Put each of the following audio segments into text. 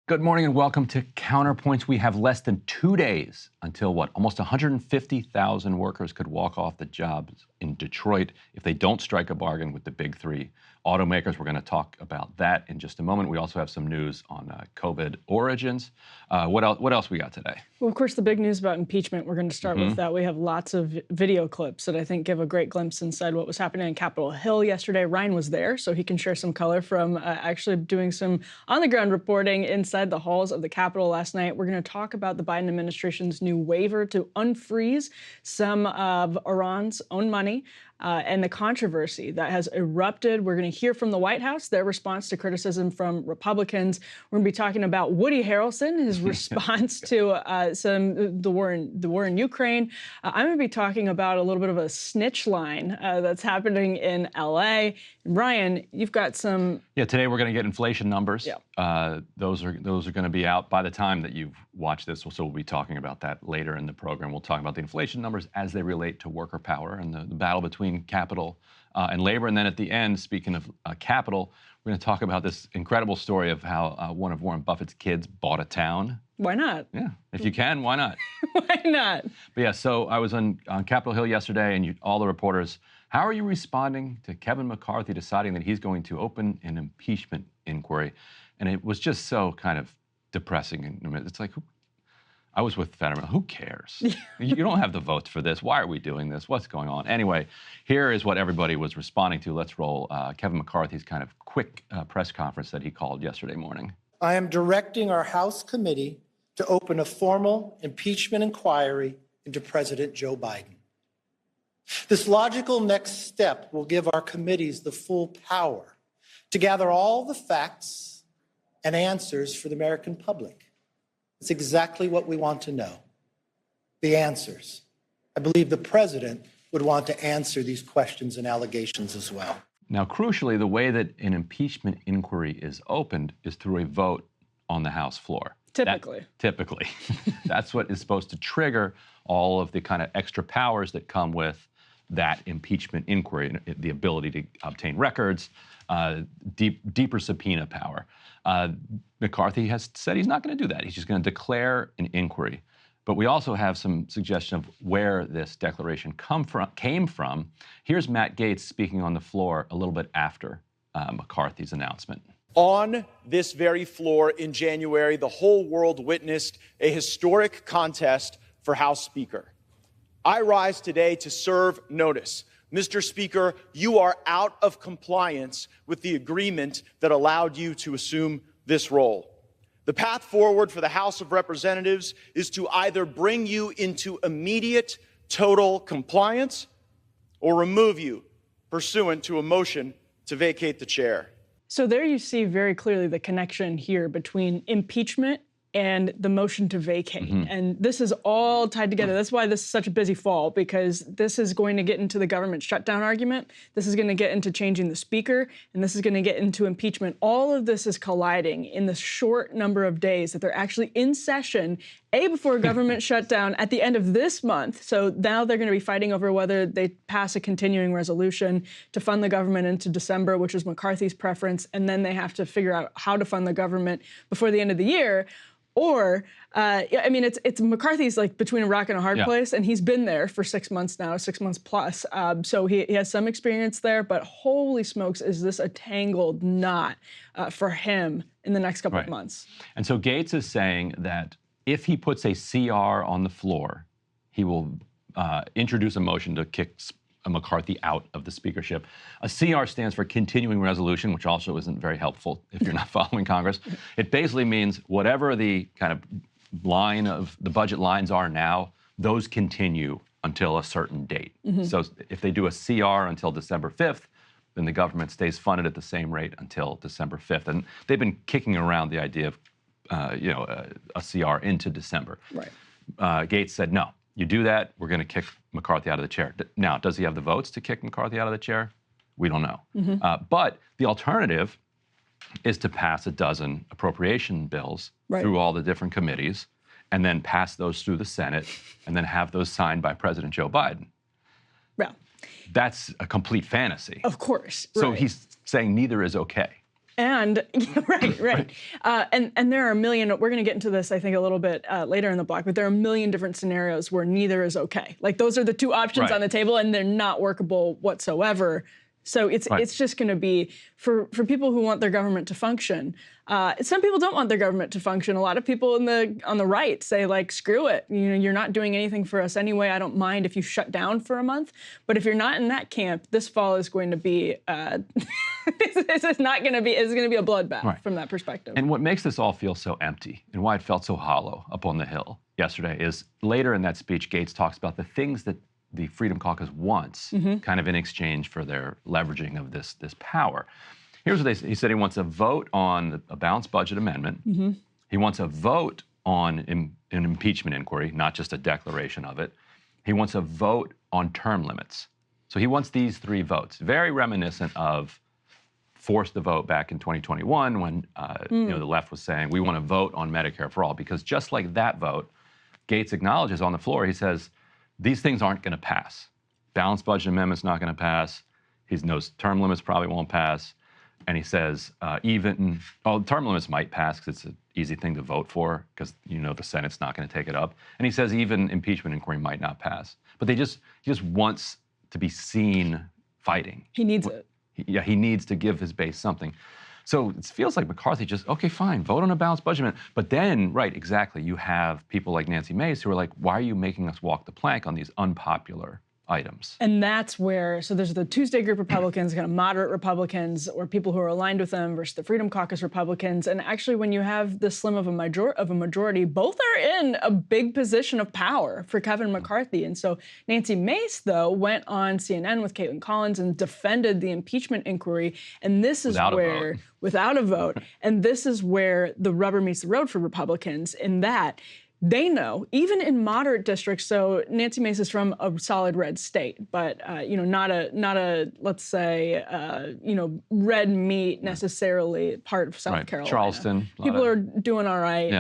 Good morning and welcome to Counterpoints. We have less than 2 days until almost 150,000 workers could walk off the jobs in Detroit if they don't strike a bargain with the big three automakers. We're going to talk about that in just a moment. We also have some news on COVID origins. What else we got today? Well, of course, the big news about impeachment, we're going to start with that. We have lots of video clips that I think give a great glimpse inside what was happening on Capitol Hill yesterday. Ryan was there, so he can share some color from actually doing some on-the-ground reporting inside the halls of the Capitol last night. We're going to talk about the Biden administration's new waiver to unfreeze some of Iran's own money. And the controversy that has erupted. We're going to hear from the White House, their response to criticism from Republicans. We're going to be talking about Woody Harrelson, his response to the war in Ukraine. I'm going to be talking about a little bit of a snitch line that's happening in L.A. And Ryan, you've got some. Yeah, today we're going to get inflation numbers. Yeah. Those are going to be out by the time that you've watched this. So we'll be talking about that later in the program. We'll talk about the inflation numbers as they relate to worker power and the battle between capital and labor. And then at the end, speaking of capital, we're going to talk about this incredible story of how one of Warren Buffett's kids bought a town. Why not? Yeah, if you can, why not? Why not? But yeah, so I was on Capitol Hill yesterday, and all the reporters, how are you responding to Kevin McCarthy deciding that he's going to open an impeachment inquiry? And it was just so kind of depressing. And it's like, I was with Fetterman. Who cares? You don't have the votes for this. Why are we doing this? What's going on? Anyway, here is what everybody was responding to. Let's roll Kevin McCarthy's kind of quick press conference that he called yesterday morning. I am directing our House committee to open a formal impeachment inquiry into President Joe Biden. This logical next step will give our committees the full power to gather all the facts and answers for the American public. It's exactly what we want to know, the answers. I believe the president would want to answer these questions and allegations as well. Now, crucially, the way that an impeachment inquiry is opened is through a vote on the House floor. Typically. Typically. That's what is supposed to trigger all of the kind of extra powers that come with that impeachment inquiry, the ability to obtain records, deeper subpoena power. McCarthy has said he's not going to do that. He's just going to declare an inquiry. But we also have some suggestion of where this declaration came from. Here's Matt Gaetz speaking on the floor a little bit after McCarthy's announcement. On this very floor in January, the whole world witnessed a historic contest for House Speaker. I rise today to serve notice. Mr. Speaker, you are out of compliance with the agreement that allowed you to assume this role. The path forward for the House of Representatives is to either bring you into immediate total compliance or remove you pursuant to a motion to vacate the chair. So there you see very clearly the connection here between impeachment and the motion to vacate. And this is all tied together. That's why this is such a busy fall, because this is going to get into the government shutdown argument. This is going to get into changing the speaker, and this is going to get into impeachment. All of this is colliding in the short number of days that they're actually in session, before a government shutdown at the end of this month. So now they're going to be fighting over whether they pass a continuing resolution to fund the government into December, which is McCarthy's preference, and then they have to figure out how to fund the government before the end of the year. Or, I mean, it's McCarthy's like between a rock and a hard place, and he's been there for 6 months now, 6 months plus. So he has some experience there, but holy smokes, is this a tangled knot for him in the next couple of months. And so Gaetz is saying that if he puts a CR on the floor, he will introduce a motion to kick McCarthy out of the speakership. A CR stands for continuing resolution, which also isn't very helpful if you're not following Congress. It basically means whatever the kind of line of the budget lines are now, those continue until a certain date. So if they do a CR until December 5th, then the government stays funded at the same rate until December 5th. And they've been kicking around the idea of, a CR into December. Gaetz said, no. You do that, we're going to kick McCarthy out of the chair. Now, does he have the votes to kick McCarthy out of the chair? We don't know. But the alternative is to pass a dozen appropriation bills through all the different committees and then pass those through the Senate and then have those signed by President Joe Biden. Yeah. That's a complete fantasy. Of course. So he's saying neither is okay. And right. And there are a million. We're going to get into this, I think, a little bit later in the block. But there are a million different scenarios where neither is okay. Like those are the two options on the table, and they're not workable whatsoever. So it's just going to be for people who want their government to function. Some people don't want their government to function. A lot of people on the right say, like, screw it. You know, you're not doing anything for us anyway. I don't mind if you shut down for a month. But if you're not in that camp, this fall is going to be it's going to be a bloodbath from that perspective. And what makes this all feel so empty and why it felt so hollow up on the Hill yesterday is later in that speech, Gates talks about the things that the Freedom Caucus wants, kind of in exchange for their leveraging of this power. Here's what he said. He wants a vote on a balanced budget amendment. He wants a vote on an impeachment inquiry, not just a declaration of it. He wants a vote on term limits. So he wants these three votes, very reminiscent of forced the vote back in 2021 when the left was saying, we want to vote on Medicare for all, because just like that vote, Gates acknowledges on the floor, he says, these things aren't going to pass. Balanced budget amendment's not going to pass. He knows term limits probably won't pass. And he says term limits might pass because it's an easy thing to vote for because the Senate's not going to take it up. And he says even impeachment inquiry might not pass. But he just wants to be seen fighting. He needs it. He needs to give his base something. So it feels like McCarthy just, okay, fine, vote on a balanced budget amendment. But then, exactly, you have people like Nancy Mace who are like, why are you making us walk the plank on these unpopular items? And that's where, so there's the Tuesday group Republicans, kind of moderate Republicans, or people who are aligned with them, versus the Freedom Caucus Republicans. And actually, when you have this slim of a majority, both are in a big position of power for Kevin McCarthy. And so Nancy Mace, though, went on CNN with Caitlin Collins and defended the impeachment inquiry. And this is without a vote, and this is where the rubber meets the road for Republicans in that they know, even in moderate districts, so Nancy Mace is from a solid red state, but not a let's say red meat necessarily part of South Carolina. Charleston. People are doing all right.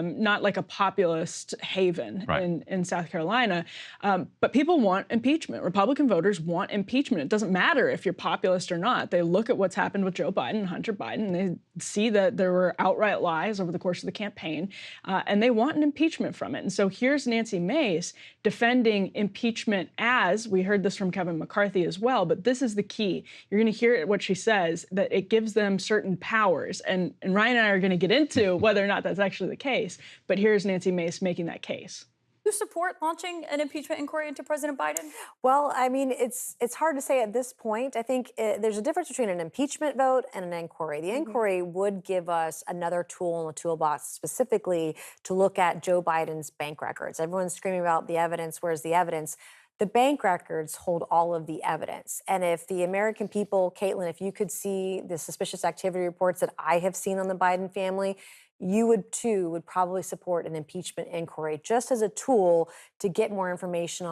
Not like a populist haven in South Carolina, but people want impeachment. Republican voters want impeachment. It doesn't matter if you're populist or not. They look at what's happened with Joe Biden and Hunter Biden, and they see that there were outright lies over the course of the campaign, and they want an impeachment from it. And so here's Nancy Mace defending impeachment as, we heard this from Kevin McCarthy as well, but this is the key. You're going to hear what she says, that it gives them certain powers. And Ryan and I are going to get into whether or not that's actually the case. But here's Nancy Mace making that case. You support launching an impeachment inquiry into President Biden? Well, I mean, it's hard to say at this point. I think there's a difference between an impeachment vote and an inquiry. The inquiry would give us another tool in the toolbox specifically to look at Joe Biden's bank records. Everyone's screaming about the evidence. Where's the evidence? The bank records hold all of the evidence. And if the American people, Caitlin, if you could see the suspicious activity reports that I have seen on the Biden family, you would probably support an impeachment inquiry just as a tool to get more information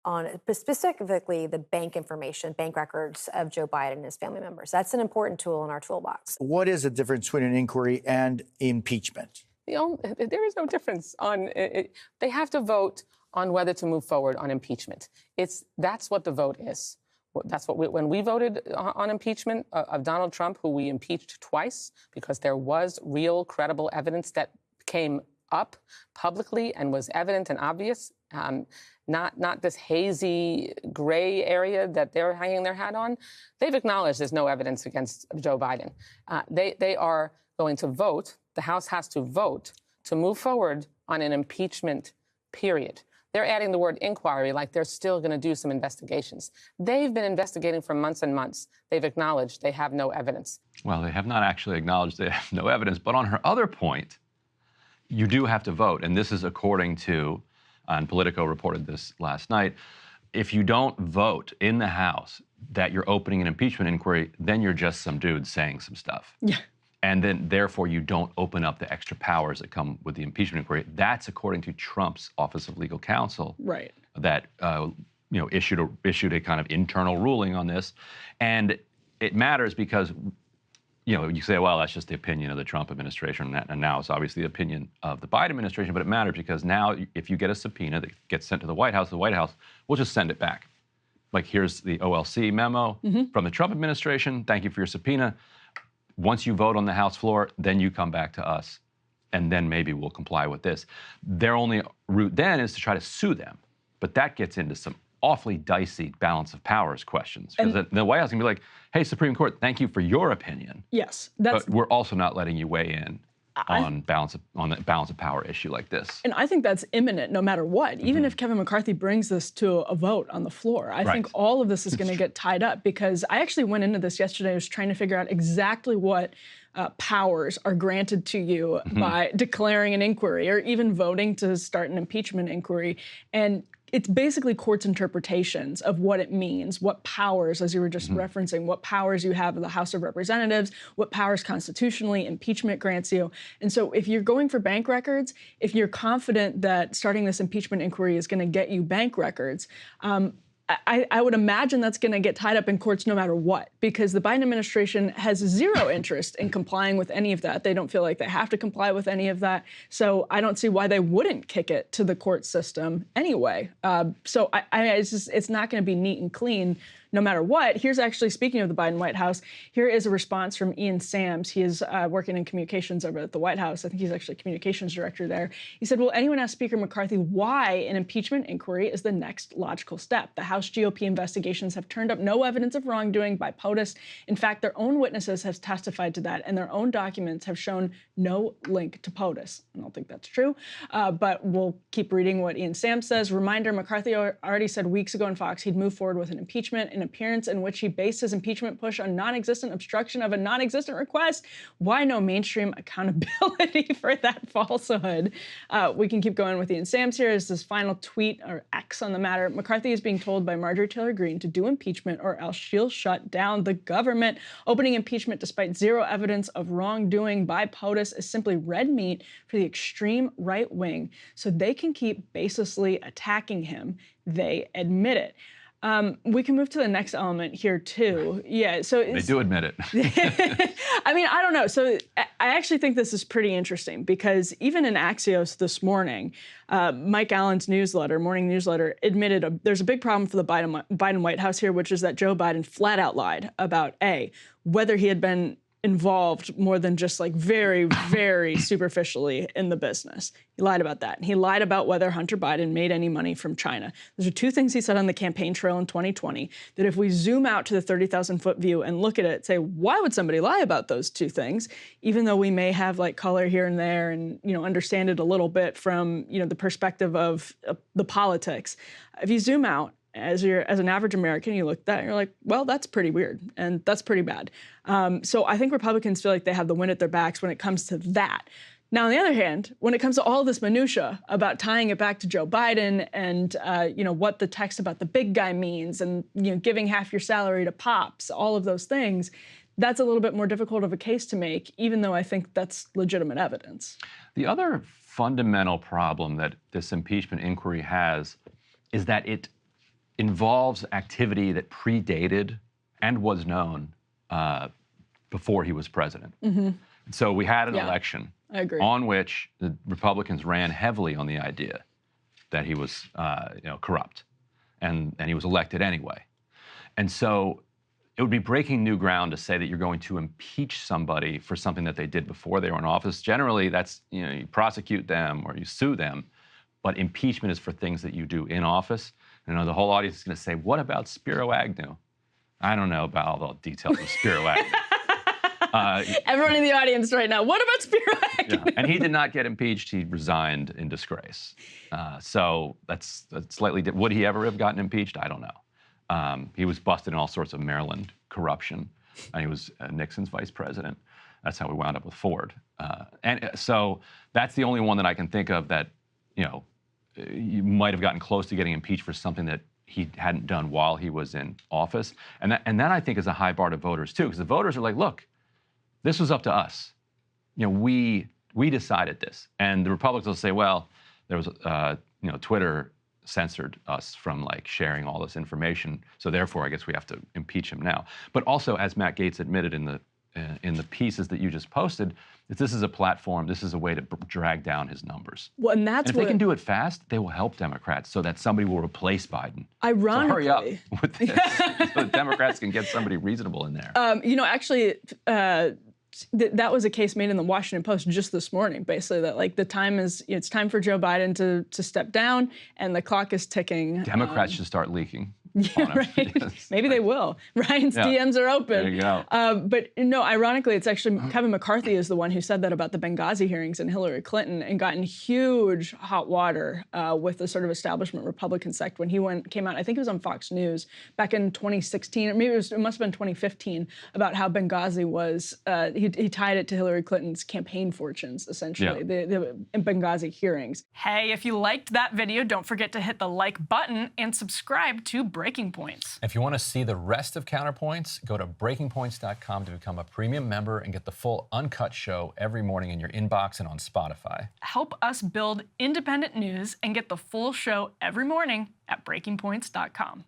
on specifically the bank information, bank records of Joe Biden and his family members. That's an important tool in our toolbox. What is the difference between an inquiry and impeachment? There is no difference. They have to vote on whether to move forward on impeachment. That's what the vote is. That's what when we voted on impeachment of Donald Trump, who we impeached twice because there was real, credible evidence that came up publicly and was evident and obvious, not this hazy gray area that they're hanging their hat on. They've acknowledged there's no evidence against Joe Biden. They are going to vote. The House has to vote to move forward on an impeachment period. They're adding the word inquiry like they're still going to do some investigations. They've been investigating for months and months. They've acknowledged they have no evidence. Well, they have not actually acknowledged they have no evidence. But on her other point, you do have to vote. And this is according to, and Politico reported this last night, if you don't vote in the House that you're opening an impeachment inquiry, then you're just some dude saying some stuff. Yeah. And then, therefore, you don't open up the extra powers that come with the impeachment inquiry. That's according to Trump's Office of Legal Counsel. Right. That issued a kind of internal ruling on this, and it matters because you say, well, that's just the opinion of the Trump administration, and now it's obviously the opinion of the Biden administration. But it matters because now, if you get a subpoena that gets sent to the White House will just send it back. Like, here's the OLC memo from the Trump administration. Thank you for your subpoena. once you vote on the House floor, then you come back to us, and then maybe we'll comply with this. Their only route then is to try to sue them. But that gets into some awfully dicey balance of powers questions. Because the White House can be like, hey, Supreme Court, thank you for your opinion. Yes. But we're also not letting you weigh in on the balance of power issue like this. And I think that's imminent no matter what. Even if Kevin McCarthy brings this to a vote on the floor, I think all of this is going to get tied up, because I actually went into this yesterday. I was trying to figure out exactly what powers are granted to you by declaring an inquiry or even voting to start an impeachment inquiry. And it's basically courts' interpretations of what it means, what powers, as you were just referencing, what powers you have in the House of Representatives, what powers constitutionally impeachment grants you. And so if you're going for bank records, if you're confident that starting this impeachment inquiry is going to get you bank records, I would imagine that's going to get tied up in courts no matter what, because the Biden administration has zero interest in complying with any of that. They don't feel like they have to comply with any of that. So I don't see why they wouldn't kick it to the court system anyway. So it's not going to be neat and clean no matter what. Here's actually, speaking of the Biden White House, here is a response from Ian Sams. He is working in communications over at the White House. I think he's actually communications director there. He said, will anyone ask Speaker McCarthy why an impeachment inquiry is the next logical step? The House GOP investigations have turned up no evidence of wrongdoing by POTUS. In fact, their own witnesses have testified to that, and their own documents have shown no link to POTUS. I don't think that's true, but we'll keep reading what Ian Sams says. Reminder, McCarthy already said weeks ago on Fox he'd move forward with an impeachment, an appearance in which he based his impeachment push on non-existent obstruction of a non-existent request. Why no mainstream accountability for that falsehood? We can keep going with Ian Sams here. Is this final tweet or X on the matter? McCarthy is being told by Marjorie Taylor Greene to do impeachment or else she'll shut down the government. Opening impeachment despite zero evidence of wrongdoing by POTUS is simply red meat for the extreme right wing, so they can keep baselessly attacking him. They admit it. We can move to the next element here too. Yeah, so they do admit it. I mean, I don't know. So I actually think this is pretty interesting, because even in Axios this morning, Mike Allen's newsletter, morning newsletter, admitted there's a big problem for the Biden White House here, which is that Joe Biden flat out lied about whether he had been involved more than just like very, very superficially in the business. He lied about that. And he lied about whether Hunter Biden made any money from China. Those are two things he said on the campaign trail in 2020 that if we zoom out to the 30,000-foot view and look at it, say, why would somebody lie about those two things? Even though we may have like color here and there and, understand it a little bit from, the perspective of the politics. If you zoom out, as an average American, you look at that and you're like, well, that's pretty weird and that's pretty bad. So I think Republicans feel like they have the wind at their backs when it comes to that. Now, on the other hand, when it comes to all this minutia about tying it back to Joe Biden and what the text about the big guy means and giving half your salary to pops, all of those things, that's a little bit more difficult of a case to make, even though I think that's legitimate evidence. The other fundamental problem that this impeachment inquiry has is that it involves activity that predated and was known before he was president. So we had an election on which the Republicans ran heavily on the idea that he was corrupt, and he was elected anyway. And so it would be breaking new ground to say that you're going to impeach somebody for something that they did before they were in office. Generally, that's, you prosecute them or you sue them, but impeachment is for things that you do in office. The whole audience is going to say, what about Spiro Agnew? I don't know about all the details of Spiro Agnew. Everyone in the audience right now, what about Spiro Agnew? Yeah. And he did not get impeached. He resigned in disgrace. So that's slightly different. Would he ever have gotten impeached? I don't know. He was busted in all sorts of Maryland corruption. And he was Nixon's vice president. That's how we wound up with Ford. And so that's the only one that I can think of that, you might have gotten close to getting impeached for something that he hadn't done while he was in office. And that I think is a high bar to voters too, because the voters are like, look, this was up to us. We decided this. And the Republicans will say, well, there was, Twitter censored us from like sharing all this information. So therefore, I guess we have to impeach him now. But also, as Matt Gaetz admitted in the pieces that you just posted, if this is a platform, this is a way to drag down his numbers. Well, and that's if they can do it fast, they will help Democrats so that somebody will replace Biden. Ironically, so hurry up with this so the Democrats can get somebody reasonable in there. Actually, that was a case made in the Washington Post just this morning, basically, that like it's time for Joe Biden to step down and the clock is ticking. Democrats should start leaking. Yeah, right. Maybe they will. Ryan's DMs are open. There you go. But no, ironically, it's actually Kevin McCarthy is the one who said that about the Benghazi hearings and Hillary Clinton and got in huge hot water with the sort of establishment Republican sect when he came out. I think it was on Fox News back in 2016, or maybe it must have been 2015, about how Benghazi was. He tied it to Hillary Clinton's campaign fortunes, essentially, the Benghazi hearings. Hey, if you liked that video, don't forget to hit the like button and subscribe to Breaking Points. If you want to see the rest of Counterpoints, go to breakingpoints.com to become a premium member and get the full uncut show every morning in your inbox and on Spotify. Help us build independent news and get the full show every morning at breakingpoints.com.